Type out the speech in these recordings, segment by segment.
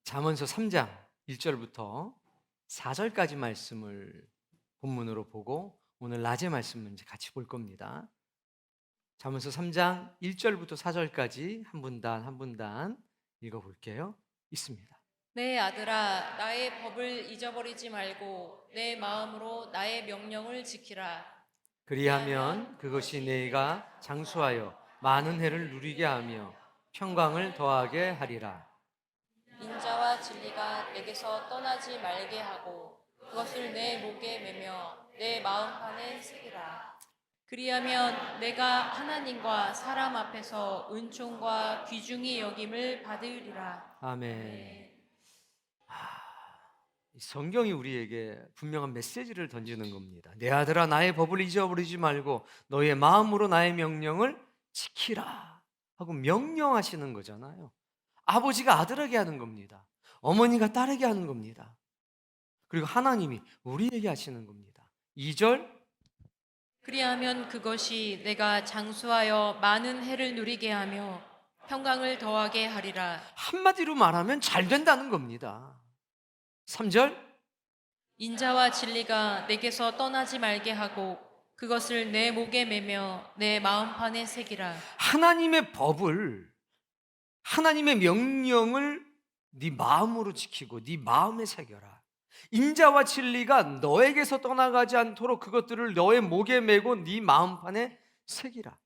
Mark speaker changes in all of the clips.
Speaker 1: 잠언서 3장 1절부터 4절까지 말씀을 본문으로 보고 오늘 낮의 말씀을 이제 같이 볼 겁니다. 잠언서 3장 1절부터 4절까지 한 분단 한 분단 읽어 볼게요. 있습니다.
Speaker 2: 내 아들아, 나의 법을 잊어버리지 말고 내 마음으로 나의 명령을 지키라.
Speaker 1: 그리하면 그것이 네가 장수하여 많은 해를 누리게 하며 평강을 더하게 하리라.
Speaker 2: 인자와 진리가 내게서 떠나지 말게 하고 그것을 내 목에 매며 내 마음판에 새기라. 그리하면 내가 하나님과 사람 앞에서 은총과 귀중히 여김을 받으리라.
Speaker 1: 아멘. 이 성경이 우리에게 분명한 메시지를 던지는 겁니다. 내 아들아, 나의 법을 잊어버리지 말고 너의 마음으로 나의 명령을 지키라 하고 명령하시는 거잖아요. 아버지가 아들에게 하는 겁니다. 어머니가 딸에게 하는 겁니다. 그리고 하나님이 우리에게 하시는 겁니다. 2절,
Speaker 2: 그리하면 그것이 내가 장수하여 많은 해를 누리게 하며 평강을 더하게 하리라.
Speaker 1: 한마디로 말하면 잘 된다는 겁니다. 3절,
Speaker 2: 인자와 진리가 내게서 떠나지 말게 하고 그것을 내 목에 매며 내 마음판에 새기라.
Speaker 1: 하나님의 법을, 하나님의 명령을 네 마음으로 지키고 네 마음에 새겨라. 인자와 진리가 너에게서 떠나가지 않도록 그것들을 너의 목에 메고 네 마음판에 새기라.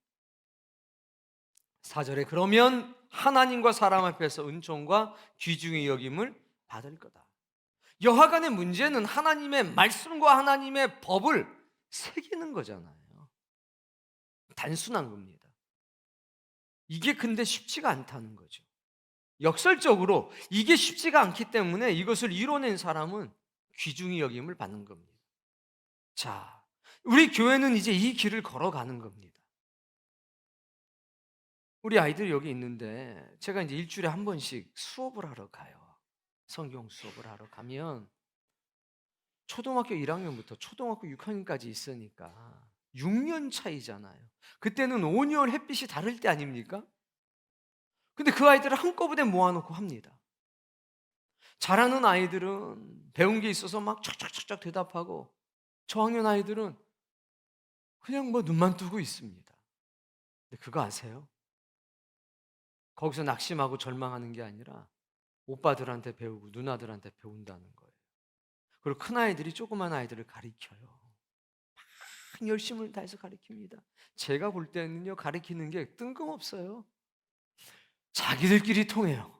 Speaker 1: 4절에 그러면 하나님과 사람 앞에서 은총과 귀중히 여김을 받을 거다. 여하간의 문제는 하나님의 말씀과 하나님의 법을 새기는 거잖아요. 단순한 겁니다. 이게 근데 쉽지가 않다는 거죠. 역설적으로 이게 쉽지가 않기 때문에 이것을 이뤄낸 사람은 귀중히 여김을 받는 겁니다. 자, 우리 교회는 이제 이 길을 걸어가는 겁니다. 우리 아이들이 여기 있는데 제가 이제 일주일에 한 번씩 수업을 하러 가요. 성경 수업을 하러 가면 초등학교 1학년부터 초등학교 6학년까지 있으니까 6년 차이잖아요. 그때는 온열 햇빛이 다를 때 아닙니까? 근데 그 아이들을 한꺼번에 모아놓고 합니다. 잘하는 아이들은 배운 게 있어서 막 척척척척 대답하고 저학년 아이들은 그냥 뭐 눈만 뜨고 있습니다. 근데 그거 아세요? 거기서 낙심하고 절망하는 게 아니라 오빠들한테 배우고 누나들한테 배운다는 거예요. 그리고 큰 아이들이 조그만 아이들을 가리켜요. 막 열심을 다해서 가리킵니다. 제가 볼 때는요, 가리키는 게 뜬금없어요. 자기들끼리 통해요.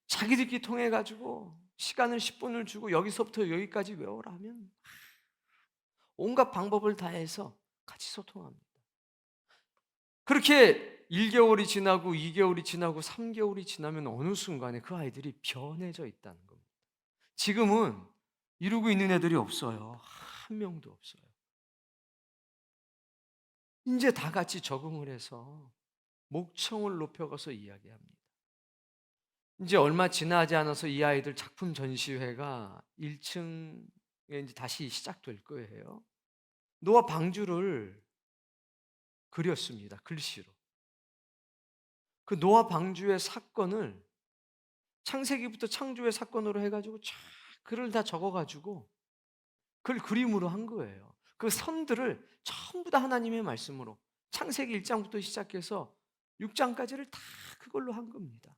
Speaker 1: 자기들끼리 통해가지고 시간을 10분을 주고 여기서부터 여기까지 외워라 하면 온갖 방법을 다해서 같이 소통합니다. 그렇게 1개월이 지나고 2개월이 지나고 3개월이 지나면 어느 순간에 그 아이들이 변해져 있다는 겁니다. 지금은 이루고 있는 애들이 없어요. 한 명도 없어요. 이제 다 같이 적응을 해서 목청을 높여가서 이야기합니다. 이제 얼마 지나지 않아서 이 아이들 작품 전시회가 1층에 이제 다시 시작될 거예요. 노아 방주를 그렸습니다. 글씨로. 그 노아 방주의 사건을 창세기부터 창조의 사건으로 해가지고 쫙 글을 다 적어가지고 그걸 그림으로 한 거예요. 그 선들을 전부 다 하나님의 말씀으로 창세기 1장부터 시작해서 6장까지를 다 그걸로 한 겁니다.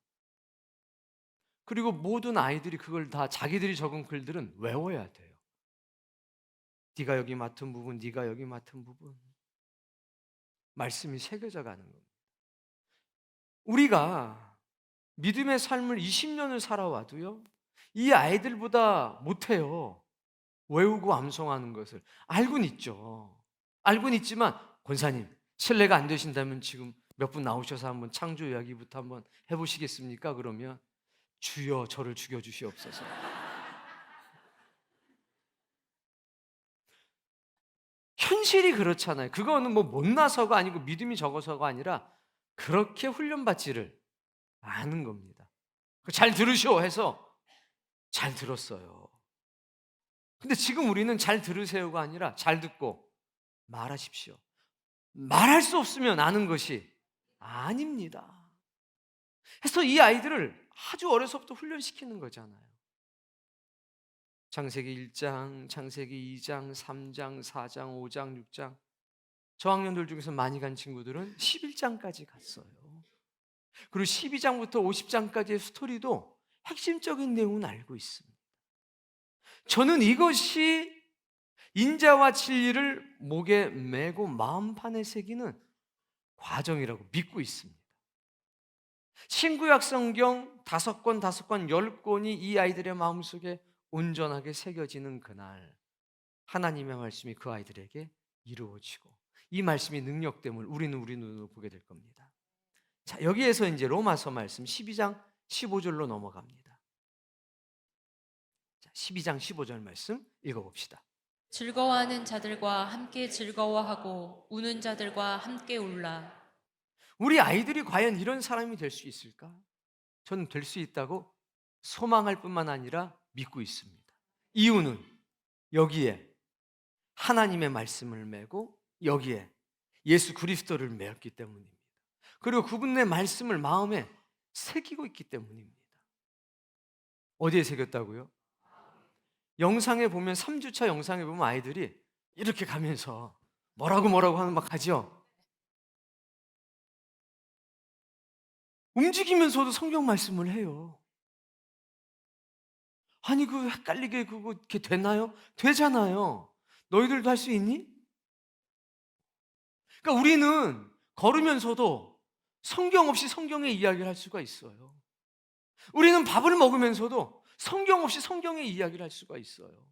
Speaker 1: 그리고 모든 아이들이 그걸 다 자기들이 적은 글들은 외워야 돼요. 네가 여기 맡은 부분, 네가 여기 맡은 부분. 말씀이 새겨져 가는 겁니다. 우리가 믿음의 삶을 20년을 살아와도요, 이 아이들보다 못해요. 외우고 암송하는 것을. 알고는 있죠. 알고는 있지만, 권사님, 실례가 안 되신다면 지금 몇 분 나오셔서 한번 창조 이야기부터 한번 해보시겠습니까? 그러면, 주여 저를 죽여주시옵소서. 현실이 그렇잖아요. 그거는 뭐 못나서가 아니고 믿음이 적어서가 아니라 그렇게 훈련받지를 않은 겁니다. 잘 들으시오 해서 잘 들었어요. 근데 지금 우리는 잘 들으세요가 아니라 잘 듣고 말하십시오. 말할 수 없으면 아는 것이 아닙니다. 해서 이 아이들을 아주 어려서부터 훈련시키는 거잖아요. 창세기 1장, 창세기 2장, 3장, 4장, 5장, 6장. 저학년들 중에서 많이 간 친구들은 11장까지 갔어요. 그리고 12장부터 50장까지의 스토리도 핵심적인 내용은 알고 있습니다. 저는 이것이 인자와 진리를 목에 메고 마음판에 새기는 과정이라고 믿고 있습니다. 신구약 성경 5권, 10권이 이 아이들의 마음속에 온전하게 새겨지는 그날, 하나님의 말씀이 그 아이들에게 이루어지고 이 말씀의 능력됨을 우리 눈으로 보게 될 겁니다. 자, 여기에서 이제 로마서 말씀 12장 15절로 넘어갑니다. 자, 12장 15절 말씀 읽어봅시다.
Speaker 2: 즐거워하는 자들과 함께 즐거워하고 우는 자들과 함께 울라.
Speaker 1: 우리 아이들이 과연 이런 사람이 될 수 있을까? 저는 될 수 있다고 소망할 뿐만 아니라 믿고 있습니다. 이유는 여기에 하나님의 말씀을 메고 여기에 예수 그리스도를 메었기 때문입니다. 그리고 그분의 말씀을 마음에 새기고 있기 때문입니다. 어디에 새겼다고요? 영상에 보면 3주차 영상에 보면 아이들이 이렇게 가면서 뭐라고 하는 막 하죠. 움직이면서도 성경 말씀을 해요. 아니 그 헷갈리게 그거 이렇게 되나요? 되잖아요. 너희들도 할 수 있니? 그러니까 우리는 걸으면서도 성경 없이 성경의 이야기를 할 수가 있어요. 우리는 밥을 먹으면서도 성경 없이 성경의 이야기를 할 수가 있어요.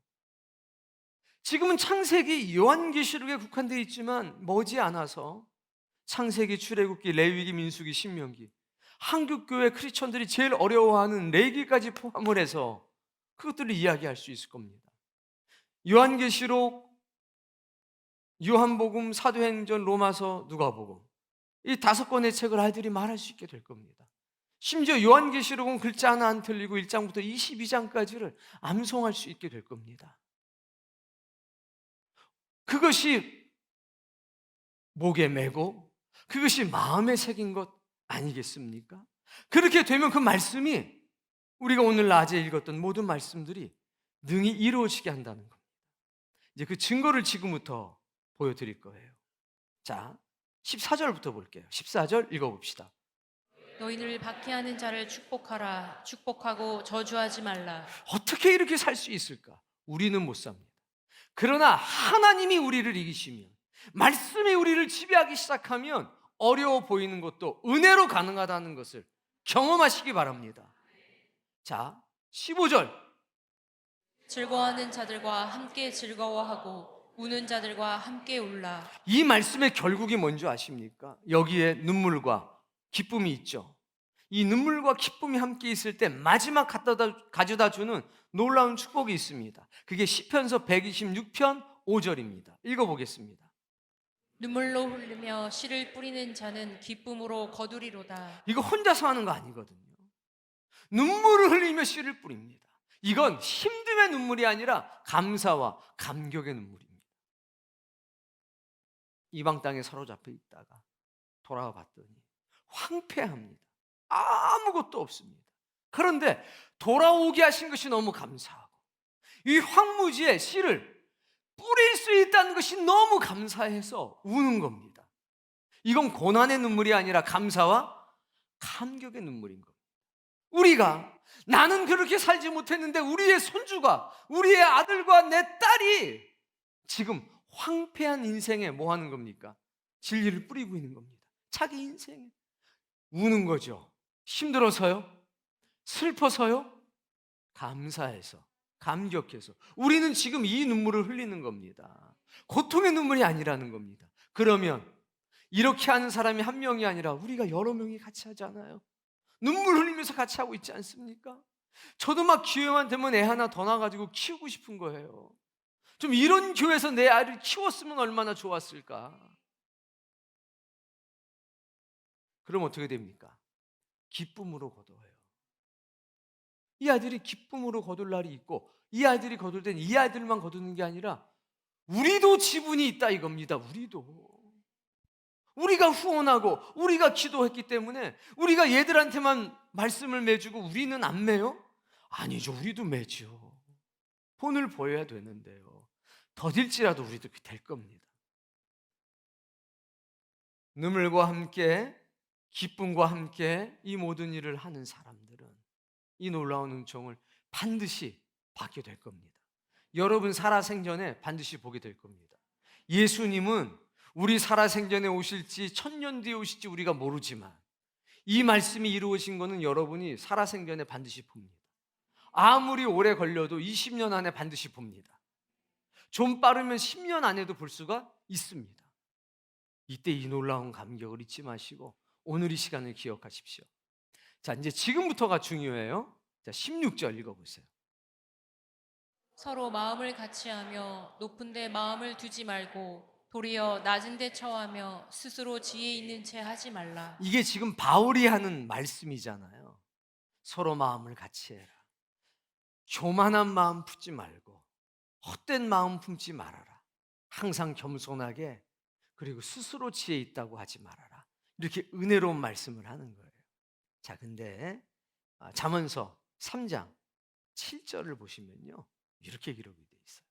Speaker 1: 지금은 창세기, 요한계시록에 국한되어 있지만 머지않아서 창세기, 출애굽기, 레위기, 민수기, 신명기, 한국교회 크리스천들이 제일 어려워하는 레위기까지 포함을 해서 그것들을 이야기할 수 있을 겁니다. 요한계시록, 요한복음, 사도행전, 로마서, 누가복음, 이 5권의 책을 아이들이 말할 수 있게 될 겁니다. 심지어 요한계시록은 글자 하나 안 틀리고 1장부터 22장까지를 암송할 수 있게 될 겁니다. 그것이 목에 메고 그것이 마음에 새긴 것 아니겠습니까? 그렇게 되면 그 말씀이 우리가 오늘 낮에 읽었던 모든 말씀들이 능히 이루어지게 한다는 겁니다. 이제 그 증거를 지금부터 보여드릴 거예요. 자, 14절부터 볼게요. 14절 읽어봅시다.
Speaker 2: 너희를 박해하는 자를 축복하라. 축복하고 저주하지 말라.
Speaker 1: 어떻게 이렇게 살 수 있을까? 우리는 못 삽니다. 그러나 하나님이 우리를 이기시면, 말씀이 우리를 지배하기 시작하면 어려워 보이는 것도 은혜로 가능하다는 것을 경험하시기 바랍니다. 자, 15절.
Speaker 2: 즐거워하는 자들과 함께 즐거워하고 우는 자들과 함께 울라.
Speaker 1: 이 말씀의 결국이 뭔지 아십니까? 여기에 눈물과 기쁨이 있죠. 이 눈물과 기쁨이 함께 있을 때 마지막 가져다 주는 놀라운 축복이 있습니다. 그게 시편서 126편 5절입니다. 읽어보겠습니다.
Speaker 2: 눈물로 흘리며 씨를 뿌리는 자는 기쁨으로 거두리로다.
Speaker 1: 이거 혼자서 하는 거 아니거든요. 눈물을 흘리며 씨를 뿌립니다. 이건 힘듦의 눈물이 아니라 감사와 감격의 눈물입니다. 이방 땅에 사로잡혀 있다가 돌아와 봤더니 황폐합니다. 아무것도 없습니다. 그런데 돌아오게 하신 것이 너무 감사하고 이 황무지에 씨를 뿌릴 수 있다는 것이 너무 감사해서 우는 겁니다. 이건 고난의 눈물이 아니라 감사와 감격의 눈물인 겁니다. 우리가 나는 그렇게 살지 못했는데 우리의 손주가, 우리의 아들과 내 딸이 지금 황폐한 인생에 뭐 하는 겁니까? 진리를 뿌리고 있는 겁니다. 자기 인생에 우는 거죠. 힘들어서요? 슬퍼서요? 감사해서, 감격해서. 우리는 지금 이 눈물을 흘리는 겁니다. 고통의 눈물이 아니라는 겁니다. 그러면 이렇게 하는 사람이 한 명이 아니라 우리가 여러 명이 같이 하잖아요. 눈물 흘리면서 같이 하고 있지 않습니까? 저도 막 기회만 되면 애 하나 더 낳아가지고 키우고 싶은 거예요. 좀 이런 교회에서 내 아이를 키웠으면 얼마나 좋았을까. 그럼 어떻게 됩니까? 기쁨으로 거둬요. 이 아이들이 기쁨으로 거둘 날이 있고 이 아이들이 거둘 때는 이 아이들만 거두는 게 아니라 우리도 지분이 있다 이겁니다. 우리가 후원하고 우리가 기도했기 때문에 우리가 얘들한테만 말씀을 매주고 우리는 안 매요? 아니죠. 우리도 매죠. 본을 보여야 되는데요. 더딜지라도 우리도 될 겁니다. 눈물과 함께 기쁨과 함께 이 모든 일을 하는 사람들은 이 놀라운 은총을 반드시 받게 될 겁니다. 여러분 살아생전에 반드시 보게 될 겁니다. 예수님은 우리 살아생전에 오실지 천년 뒤에 오실지 우리가 모르지만 이 말씀이 이루어진 것은 여러분이 살아생전에 반드시 봅니다. 아무리 오래 걸려도 20년 안에 반드시 봅니다. 좀 빠르면 10년 안에도 볼 수가 있습니다. 이때 이 놀라운 감격을 잊지 마시고 오늘 이 시간을 기억하십시오. 자, 이제 지금부터가 중요해요. 자, 16절 읽어보세요.
Speaker 2: 서로 마음을 같이하며 높은 데 마음을 두지 말고 도리어 낮은 데 처하며 스스로 지혜 있는 채 하지 말라.
Speaker 1: 이게 지금 바울이 하는 말씀이잖아요. 서로 마음을 같이 해라. 교만한 마음 품지 말고 헛된 마음 품지 말아라. 항상 겸손하게 그리고 스스로 지혜 있다고 하지 말아라. 이렇게 은혜로운 말씀을 하는 거예요. 자, 근데 잠언서 3장 7절을 보시면요. 이렇게 기록이 돼 있어요.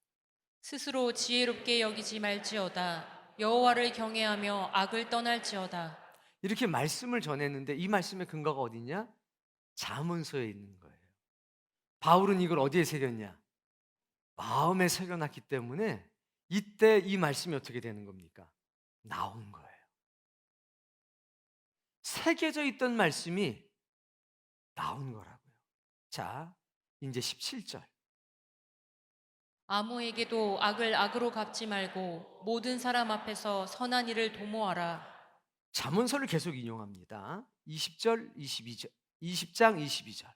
Speaker 2: 스스로 지혜롭게 여기지 말지어다. 여호와를 경외하며 악을 떠날지어다.
Speaker 1: 이렇게 말씀을 전했는데 이 말씀의 근거가 어디냐? 잠언서에 있는 거예요. 바울은 이걸 어디에 새겼냐? 마음에 새겨놨기 때문에 이때 이 말씀이 어떻게 되는 겁니까? 나온 거예요. 새겨져 있던 말씀이 나온 거라고요. 자, 이제 17절.
Speaker 2: 아무에게도 악을 악으로 갚지 말고 모든 사람 앞에서 선한 일을 도모하라.
Speaker 1: 잠언서를 계속 인용합니다. 20절, 22절, 20장 22절.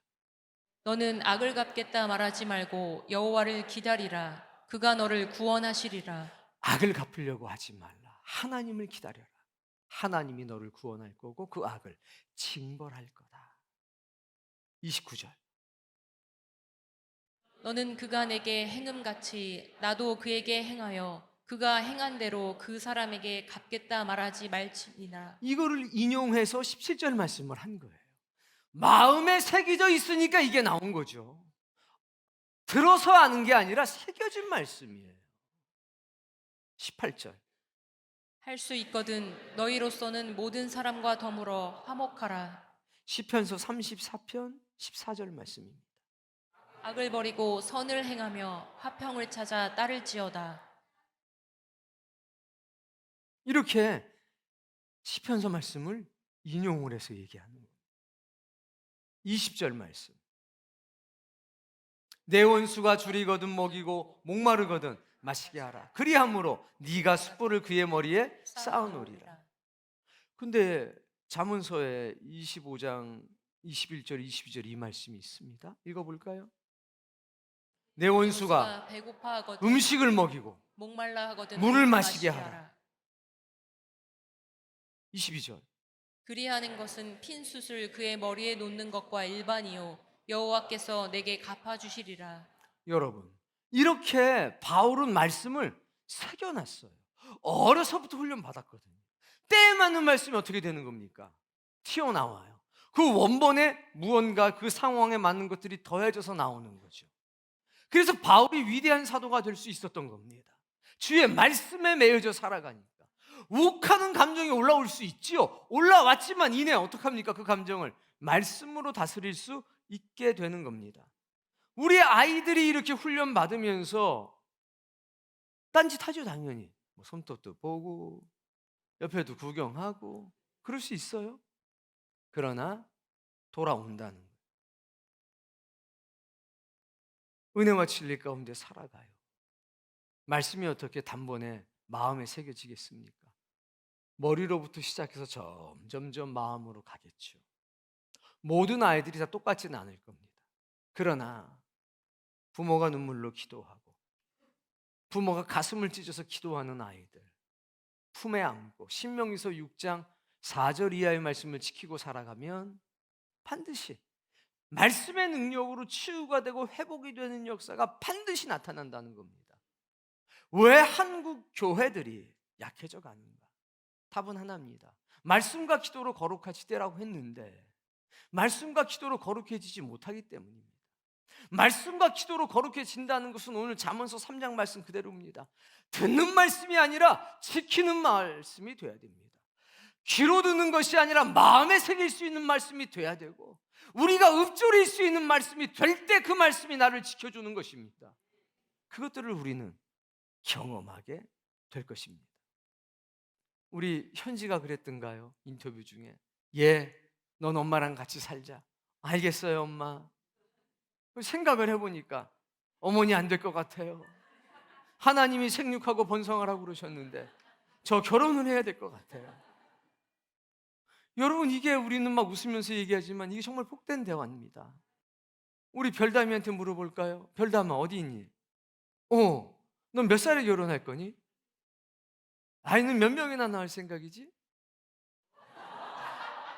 Speaker 2: 너는 악을 갚겠다 말하지 말고 여호와를 기다리라. 그가 너를 구원하시리라.
Speaker 1: 악을 갚으려고 하지 말라. 하나님을 기다려라. 하나님이 너를 구원할 거고 그 악을 징벌할 거다. 29절.
Speaker 2: 너는 그가 내게 행음같이 나도 그에게 행하여 그가 행한 대로 그 사람에게 갚겠다 말하지 말지니라.
Speaker 1: 이거를 인용해서 17절 말씀을 한 거예요. 마음에 새겨져 있으니까 이게 나온 거죠. 들어서 아는 게 아니라 새겨진 말씀이에요. 18절.
Speaker 2: 할 수 있거든 너희로서는 모든 사람과 더불어 화목하라.
Speaker 1: 시편서 34편 14절 말씀입니다.
Speaker 2: 악을 버리고 선을 행하며 화평을 찾아 따를지어다.
Speaker 1: 이렇게 시편서 말씀을 인용을 해서 얘기하는 거예요. 20절 말씀. 내 원수가 줄이거든 먹이고 목마르거든 마시게 하라. 그리함으로 네가 숯불을 그의 머리에 쌓아놓으리라. 근데 잠언서에 25장 21절 22절 이 말씀이 있습니다. 읽어볼까요? 내 원수가
Speaker 2: 배고파하거든
Speaker 1: 음식을 먹이고
Speaker 2: 목말라 하거든
Speaker 1: 물을 마시게 하라. 22절.
Speaker 2: 그리하는 것은 핀 숯을 그의 머리에 놓는 것과 일반이요 여호와께서 내게 갚아주시리라.
Speaker 1: 여러분, 이렇게 바울은 말씀을 새겨놨어요. 어려서부터 훈련 받았거든요. 때에 맞는 말씀이 어떻게 되는 겁니까? 튀어나와요. 그 원본에 무언가 그 상황에 맞는 것들이 더해져서 나오는 거죠. 그래서 바울이 위대한 사도가 될 수 있었던 겁니다. 주의 말씀에 매여져 살아가니까. 욱하는 감정이 올라올 수 있지요. 올라왔지만 이내 어떡합니까? 그 감정을 말씀으로 다스릴 수 있게 되는 겁니다. 우리 아이들이 이렇게 훈련 받으면서 딴짓하죠. 당연히 뭐 손톱도 보고 옆에도 구경하고 그럴 수 있어요. 그러나 돌아온다는 거예요. 은혜와 진리 가운데 살아가요. 말씀이 어떻게 단번에 마음에 새겨지겠습니까? 머리로부터 시작해서 점점 마음으로 가겠죠. 모든 아이들이 다 똑같지는 않을 겁니다. 그러나 부모가 눈물로 기도하고 부모가 가슴을 찢어서 기도하는 아이들 품에 안고 신명기서 6장 4절 이하의 말씀을 지키고 살아가면 반드시 말씀의 능력으로 치유가 되고 회복이 되는 역사가 반드시 나타난다는 겁니다. 왜 한국 교회들이 약해져 가는가? 답은 하나입니다. 말씀과 기도로 거룩하시되라고 했는데 말씀과 기도로 거룩해지지 못하기 때문입니다. 말씀과 기도로 거룩해진다는 것은 오늘 잠언서 3장 말씀 그대로입니다. 듣는 말씀이 아니라 지키는 말씀이 돼야 됩니다. 귀로 듣는 것이 아니라 마음에 새길 수 있는 말씀이 돼야 되고, 우리가 읊조릴 수 있는 말씀이 될 때 그 말씀이 나를 지켜주는 것입니다. 그것들을 우리는 경험하게 될 것입니다. 우리 현지가 그랬던가요? 인터뷰 중에 넌 엄마랑 같이 살자. 알겠어요 엄마. 생각을 해보니까 어머니 안 될 것 같아요. 하나님이 생육하고 번성하라고 그러셨는데 저 결혼을 해야 될 것 같아요. 여러분, 이게 우리는 막 웃으면서 얘기하지만 이게 정말 복된 대화입니다. 우리 별담이한테 물어볼까요? 별담아 어디 있니? 넌 몇 살에 결혼할 거니? 아이는 몇 명이나 낳을 생각이지?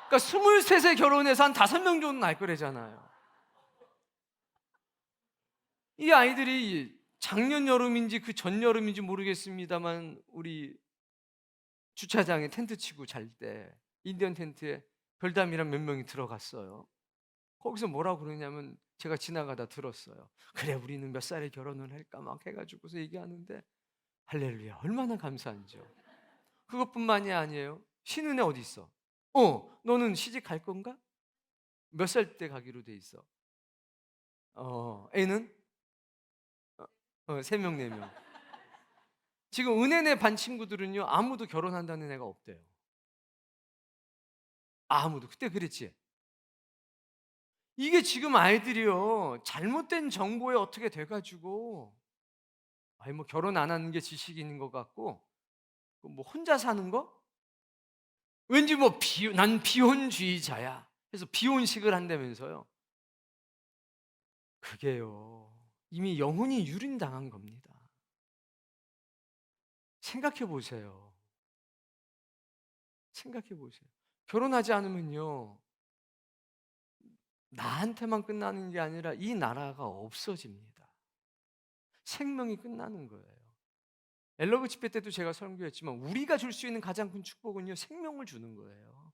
Speaker 1: 그러니까 23세 결혼해서 한 5명 정도 낳을 거래잖아요. 이 아이들이 작년 여름인지 그 전 여름인지 모르겠습니다만 우리 주차장에 텐트 치고 잘 때 인디언 텐트에 별담이랑 몇 명이 들어갔어요. 거기서 뭐라고 그러냐면 제가 지나가다 들었어요. 그래 우리는 몇 살에 결혼을 할까 막 해가지고서 얘기하는데 할렐루야 얼마나 감사한지요. 그것뿐만이 아니에요. 신은혜 어디 있어? 너는 시집 갈 건가? 몇 살 때 가기로 돼 있어? 애는? 3명 4명. 지금 은혜네 반 친구들은요 아무도 결혼한다는 애가 없대요. 아무도. 그때 그랬지. 이게 지금 아이들이요 잘못된 정보에 어떻게 돼가지고 뭐 결혼 안 하는 게 지식인 것 같고 뭐 혼자 사는 거? 왠지 난 비혼주의자야 해서 비혼식을 한다면서요. 그게요 이미 영혼이 유린당한 겁니다. 생각해 보세요. 생각해 보세요. 결혼하지 않으면요 나한테만 끝나는 게 아니라 이 나라가 없어집니다. 생명이 끝나는 거예요. 엘러브 집회 때도 제가 설교했지만 우리가 줄 수 있는 가장 큰 축복은요 생명을 주는 거예요.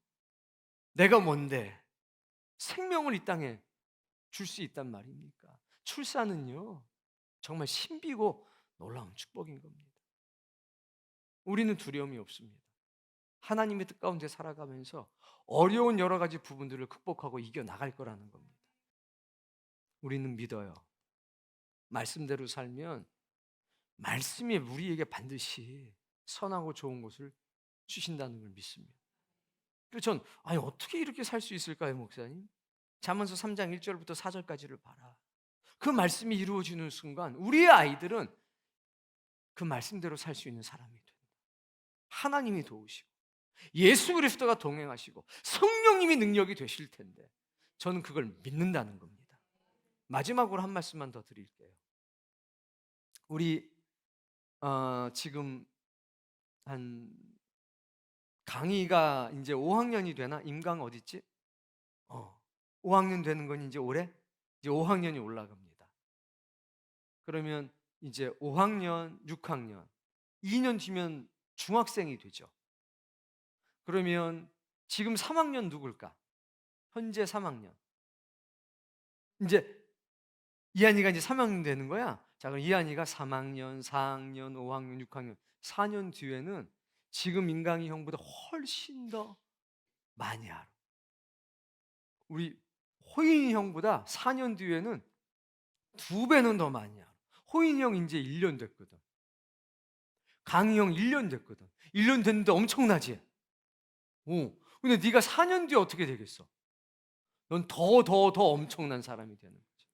Speaker 1: 내가 뭔데 생명을 이 땅에 줄 수 있단 말입니까? 출산은요 정말 신비고 놀라운 축복인 겁니다. 우리는 두려움이 없습니다. 하나님의 뜻 가운데 살아가면서 어려운 여러 가지 부분들을 극복하고 이겨나갈 거라는 겁니다. 우리는 믿어요. 말씀대로 살면 말씀이 우리에게 반드시 선하고 좋은 것을 주신다는 걸 믿습니다. 그래서 전 어떻게 이렇게 살 수 있을까요 목사님? 잠언서 3장 1절부터 4절까지를 봐라. 그 말씀이 이루어지는 순간 우리의 아이들은 그 말씀대로 살 수 있는 사람이 된다. 하나님이 도우시고 예수 그리스도가 동행하시고 성령님이 능력이 되실 텐데 저는 그걸 믿는다는 겁니다. 마지막으로 한 말씀만 더 드릴게요. 우리 지금 한 강의가 이제 5학년이 되나? 임강 어딨지? 5학년 되는 건 이제 올해? 이제 5학년이 올라갑니다. 그러면 이제 5학년, 6학년 2년 뒤면 중학생이 되죠. 그러면 지금 3학년 누굴까? 현재 3학년. 이제 이한이가 이제 3학년 되는 거야. 자, 그럼 이한이가 3학년, 4학년, 5학년, 6학년 4년 뒤에는 지금 인강이 형보다 훨씬 더 많이 알아. 우리 호인이 형보다 4년 뒤에는 2배는 더 많이 알아. 호인이 형 이제 1년 됐거든. 강희 형 1년 됐거든. 1년 됐는데 엄청나지? 근데 네가 4년 뒤에 어떻게 되겠어? 넌 더 엄청난 사람이 되는 거지.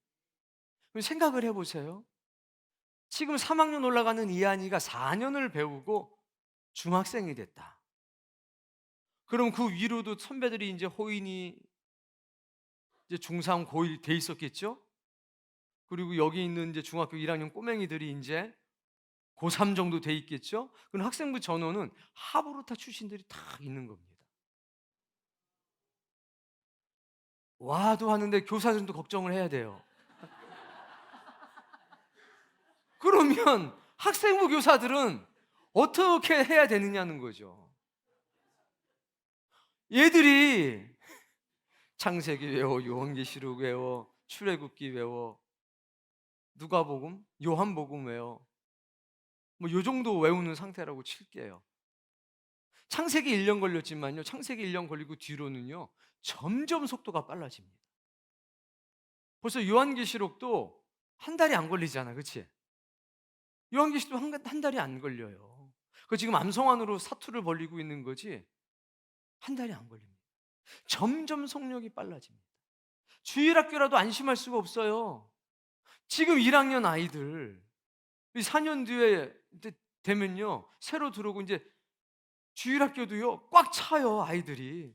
Speaker 1: 그럼 생각을 해보세요. 지금 3학년 올라가는 이한이가 4년을 배우고 중학생이 됐다. 그럼 그 위로도 선배들이 이제 호인이 이제 중3, 고1 돼 있었겠죠? 그리고 여기 있는 이제 중학교 1학년 꼬맹이들이 이제 고3 정도 돼 있겠죠? 그럼 학생부 전원은 하브루타 출신들이 다 있는 겁니다. 와도 하는데 교사들도 걱정을 해야 돼요. 그러면 학생부 교사들은 어떻게 해야 되느냐는 거죠. 얘들이 창세기 외워, 요한계시록 외워, 출애굽기 외워, 누가복음, 요한복음 외워. 뭐 요 정도 외우는 상태라고 칠게요. 창세기 1년 걸렸지만요. 창세기 1년 걸리고 뒤로는요. 점점 속도가 빨라집니다. 벌써 요한계시록도 한 달이 안 걸리잖아. 그렇지? 요한계시록도 한 달이 안 걸려요. 그 지금 암송안으로 사투를 벌이고 있는 거지 한 달이 안 걸립니다. 점점 속력이 빨라집니다. 주일학교라도 안심할 수가 없어요. 지금 1학년 아이들 4년 뒤에 되면요 새로 들어오고 이제 주일학교도요 꽉 차요 아이들이.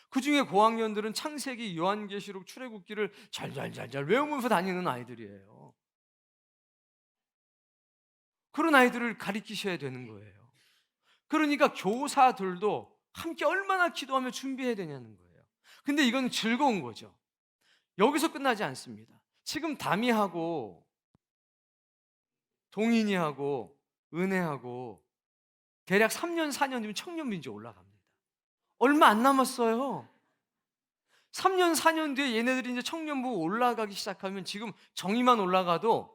Speaker 1: 그 중에 고학년들은 창세기, 요한계시록, 출애굽기를 잘잘잘잘 외우면서 다니는 아이들이에요. 그런 아이들을 가리키셔야 되는 거예요. 그러니까 교사들도 함께 얼마나 기도하며 준비해야 되냐는 거예요. 근데 이건 즐거운 거죠. 여기서 끝나지 않습니다. 지금 다미하고 동인이하고 은혜하고 대략 3년, 4년이면 청년민주 올라갑니다. 얼마 안 남았어요. 3년, 4년 뒤에 얘네들이 이제 청년부 올라가기 시작하면 지금 정의만 올라가도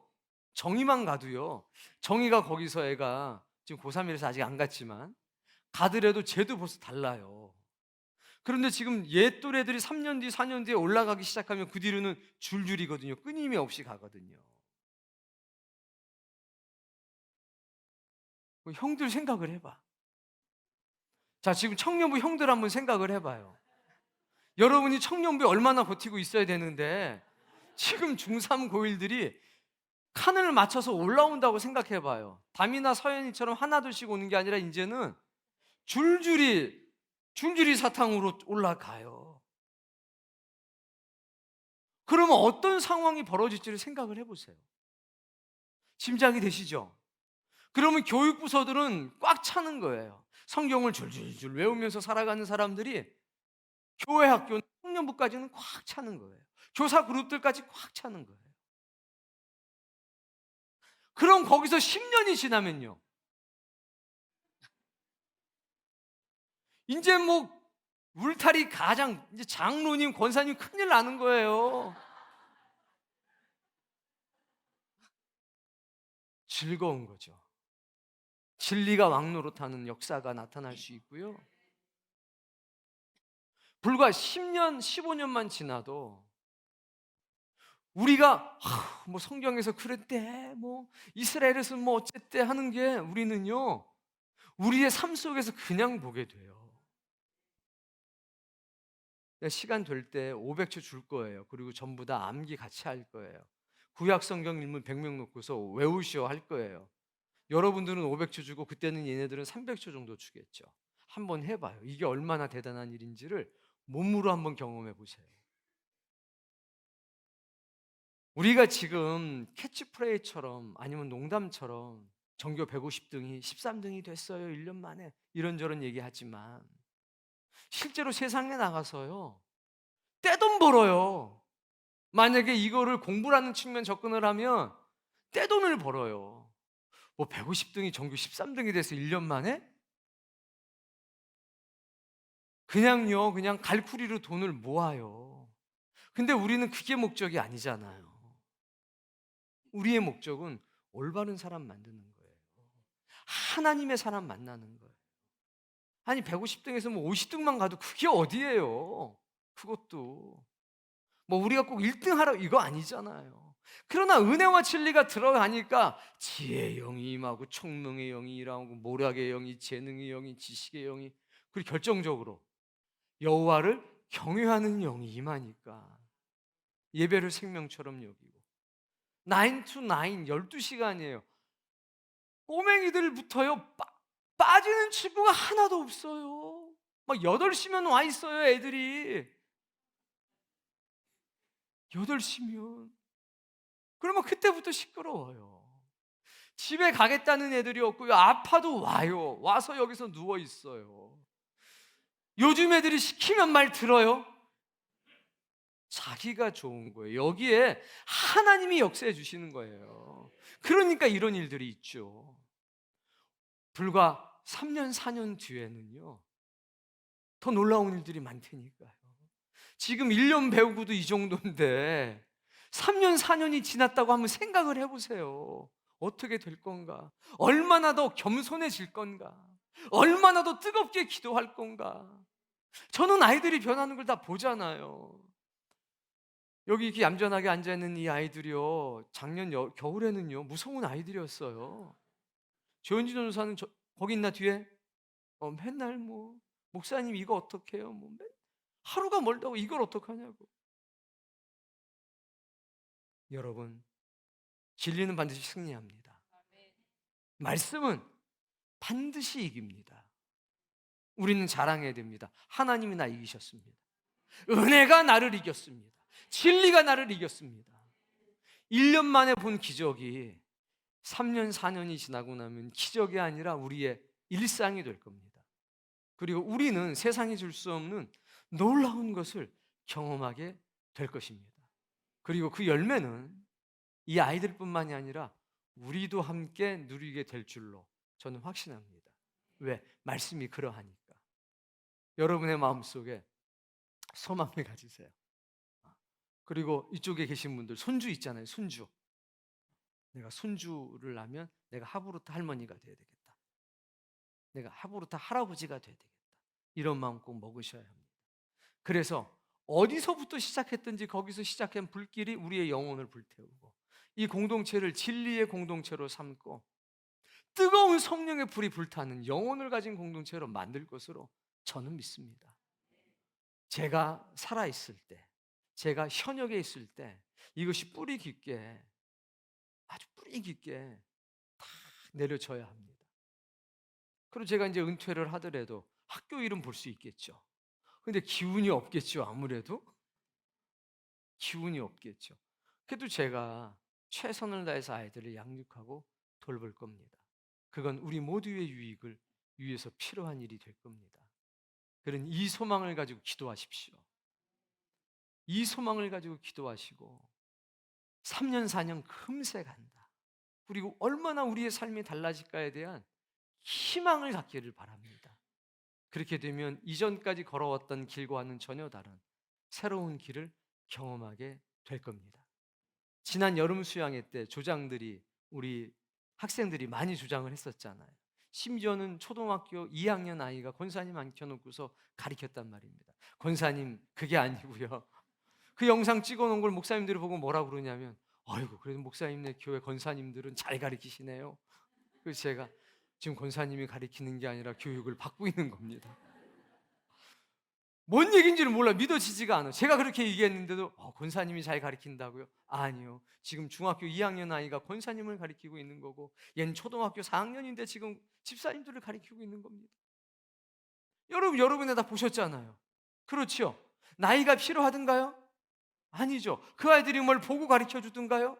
Speaker 1: 정의만 가도요. 정의가 거기서 애가 지금 고3이라서 아직 안 갔지만 가더라도 쟤도 벌써 달라요. 그런데 지금 얘 또래들이 3년 뒤, 4년 뒤에 올라가기 시작하면 그 뒤로는 줄줄이거든요. 끊임이 없이 가거든요. 형들 생각을 해봐. 자, 지금 청년부 형들 한번 생각을 해봐요. 여러분이 청년부에 얼마나 버티고 있어야 되는데 지금 중3 고1들이 칸을 맞춰서 올라온다고 생각해봐요. 담이나 서연이처럼 하나둘씩 오는 게 아니라 이제는 줄줄이 사탕으로 올라가요. 그러면 어떤 상황이 벌어질지를 생각을 해보세요. 짐작이 되시죠? 그러면 교육부서들은 꽉 차는 거예요. 성경을 줄줄줄 외우면서 살아가는 사람들이 교회 학교 청년부까지는 꽉 차는 거예요. 교사 그룹들까지 꽉 차는 거예요. 그럼 거기서 10년이 지나면요. 이제 뭐 울타리 가장 이제 장로님, 권사님 큰일 나는 거예요. 즐거운 거죠. 진리가 왕노릇하는 역사가 나타날 수 있고요. 불과 10년, 15년만 지나도 우리가 뭐 성경에서 그랬대, 뭐 이스라엘에서 뭐 어쨌대 하는 게 우리는요 우리의 삶 속에서 그냥 보게 돼요. 시간 될 때 500초 줄 거예요. 그리고 전부 다 암기 같이 할 거예요. 구약 성경 인물 100명 놓고서 외우시오 할 거예요. 여러분들은 500초 주고 그때는 얘네들은 300초 정도 주겠죠. 한번 해봐요. 이게 얼마나 대단한 일인지를 몸으로 한번 경험해 보세요. 우리가 지금 캐치프레이처럼 아니면 농담처럼 전교 150등이 13등이 됐어요 1년 만에 이런저런 얘기하지만 실제로 세상에 나가서요 떼돈 벌어요. 만약에 이거를 공부라는 측면 접근을 하면 떼돈을 벌어요. 뭐 150등이 전교 13등이 돼서 1년 만에 그냥 갈쿠리로 돈을 모아요. 근데 우리는 그게 목적이 아니잖아요. 우리의 목적은 올바른 사람 만드는 거예요. 하나님의 사람 만나는 거예요. 아니 150등에서 뭐 50등만 가도 그게 어디예요? 그것도 뭐 우리가 꼭 1등 하라 이거 아니잖아요. 그러나 은혜와 진리가 들어가니까 지혜의 영이 임하고 총명의 영이 일하고 모략의 영이 재능의 영이 지식의 영이 그리고 결정적으로 여호와를 경외하는 영이 임하니까 예배를 생명처럼 여기고 9 to 9 12시간이에요. 꼬맹이들부터요 빠지는 친구가 하나도 없어요. 막 8시면 와 있어요 애들이. 8시면 그러면 그때부터 시끄러워요. 집에 가겠다는 애들이 없고요 아파도 와요. 와서 여기서 누워 있어요. 요즘 애들이 시키면 말 들어요? 자기가 좋은 거예요. 여기에 하나님이 역사해 주시는 거예요. 그러니까 이런 일들이 있죠. 불과 3년, 4년 뒤에는요 더 놀라운 일들이 많다니까요. 지금 1년 배우고도 이 정도인데 3년, 4년이 지났다고 한번 생각을 해보세요. 어떻게 될 건가? 얼마나 더 겸손해질 건가? 얼마나 더 뜨겁게 기도할 건가? 저는 아이들이 변하는 걸 다 보잖아요. 여기 이렇게 얌전하게 앉아있는 이 아이들이요, 작년 겨울에는요 무서운 아이들이었어요. 조현진 전도사는 거기 있나 뒤에? 맨날 뭐 목사님 이거 어떻게 해요? 하루가 멀다고 이걸 어떡하냐고. 여러분, 진리는 반드시 승리합니다. 말씀은 반드시 이깁니다. 우리는 자랑해야 됩니다. 하나님이 나 이기셨습니다. 은혜가 나를 이겼습니다. 진리가 나를 이겼습니다. 1년 만에 본 기적이 3년, 4년이 지나고 나면 기적이 아니라 우리의 일상이 될 겁니다. 그리고 우리는 세상이 줄 수 없는 놀라운 것을 경험하게 될 것입니다. 그리고 그 열매는 이 아이들뿐만이 아니라 우리도 함께 누리게 될 줄로 저는 확신합니다. 왜? 말씀이 그러하니까. 여러분의 마음속에 소망을 가지세요. 그리고 이쪽에 계신 분들 손주 있잖아요. 손주. 내가 손주를 낳으면 내가 하부르트 할머니가 돼야 되겠다. 내가 하부르트 할아버지가 돼야 되겠다. 이런 마음 꼭 먹으셔야 합니다. 그래서 어디서부터 시작했든지 거기서 시작한 불길이 우리의 영혼을 불태우고 이 공동체를 진리의 공동체로 삼고 뜨거운 성령의 불이 불타는 영혼을 가진 공동체로 만들 것으로 저는 믿습니다. 제가 살아있을 때, 제가 현역에 있을 때 이것이 뿌리 깊게, 아주 뿌리 깊게 다 내려져야 합니다. 그리고 제가 이제 은퇴를 하더라도 학교 이름 볼 수 있겠죠. 근데 기운이 없겠죠. 아무래도 기운이 없겠죠. 그래도 제가 최선을 다해서 아이들을 양육하고 돌볼 겁니다. 그건 우리 모두의 유익을 위해서 필요한 일이 될 겁니다. 그런 이 소망을 가지고 기도하십시오. 이 소망을 가지고 기도하시고 3년, 4년 금세 간다. 그리고 얼마나 우리의 삶이 달라질까에 대한 희망을 갖기를 바랍니다. 그렇게 되면 이전까지 걸어왔던 길과는 전혀 다른 새로운 길을 경험하게 될 겁니다. 지난 여름 수양회 때 조장들이, 우리 학생들이 많이 조장을 했었잖아요. 심지어는 초등학교 2학년 아이가 권사님 앉혀놓고서 가르쳤단 말입니다. 권사님 그게 아니고요, 그 영상 찍어놓은 걸 목사님들이 보고 뭐라 그러냐면, 아이고 그래도 목사님네 교회 권사님들은 잘 가르치시네요. 그래서 제가 지금 권사님이 가르치는 게 아니라 교육을 받고 있는 겁니다. 뭔 얘기인지는 몰라. 믿어지지가 않아. 제가 그렇게 얘기했는데도 권사님이 잘 가르친다고요? 아니요. 지금 중학교 2학년 아이가 권사님을 가르치고 있는 거고 얘는 초등학교 4학년인데 지금 집사님들을 가르치고 있는 겁니다. 여러분에 다 보셨잖아요. 그렇죠? 나이가 필요하든가요? 아니죠. 그 아이들이 뭘 보고 가르쳐 주든가요?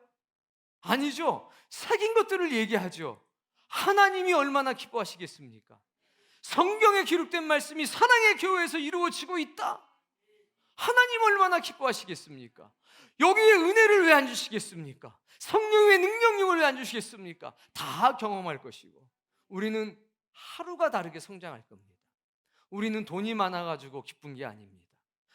Speaker 1: 아니죠. 새긴 것들을 얘기하죠. 하나님이 얼마나 기뻐하시겠습니까? 성경에 기록된 말씀이 사랑의 교회에서 이루어지고 있다. 하나님 얼마나 기뻐하시겠습니까? 여기에 은혜를 왜 안 주시겠습니까? 성령의 능력을 왜 안 주시겠습니까? 다 경험할 것이고 우리는 하루가 다르게 성장할 겁니다. 우리는 돈이 많아가지고 기쁜 게 아닙니다.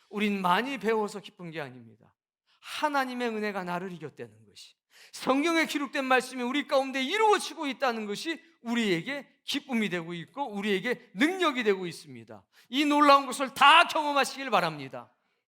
Speaker 1: 우린 많이 배워서 기쁜 게 아닙니다. 하나님의 은혜가 나를 이겼다는 것이, 성경에 기록된 말씀이 우리 가운데 이루어지고 있다는 것이 우리에게 기쁨이 되고 있고 우리에게 능력이 되고 있습니다. 이 놀라운 것을 다 경험하시길 바랍니다.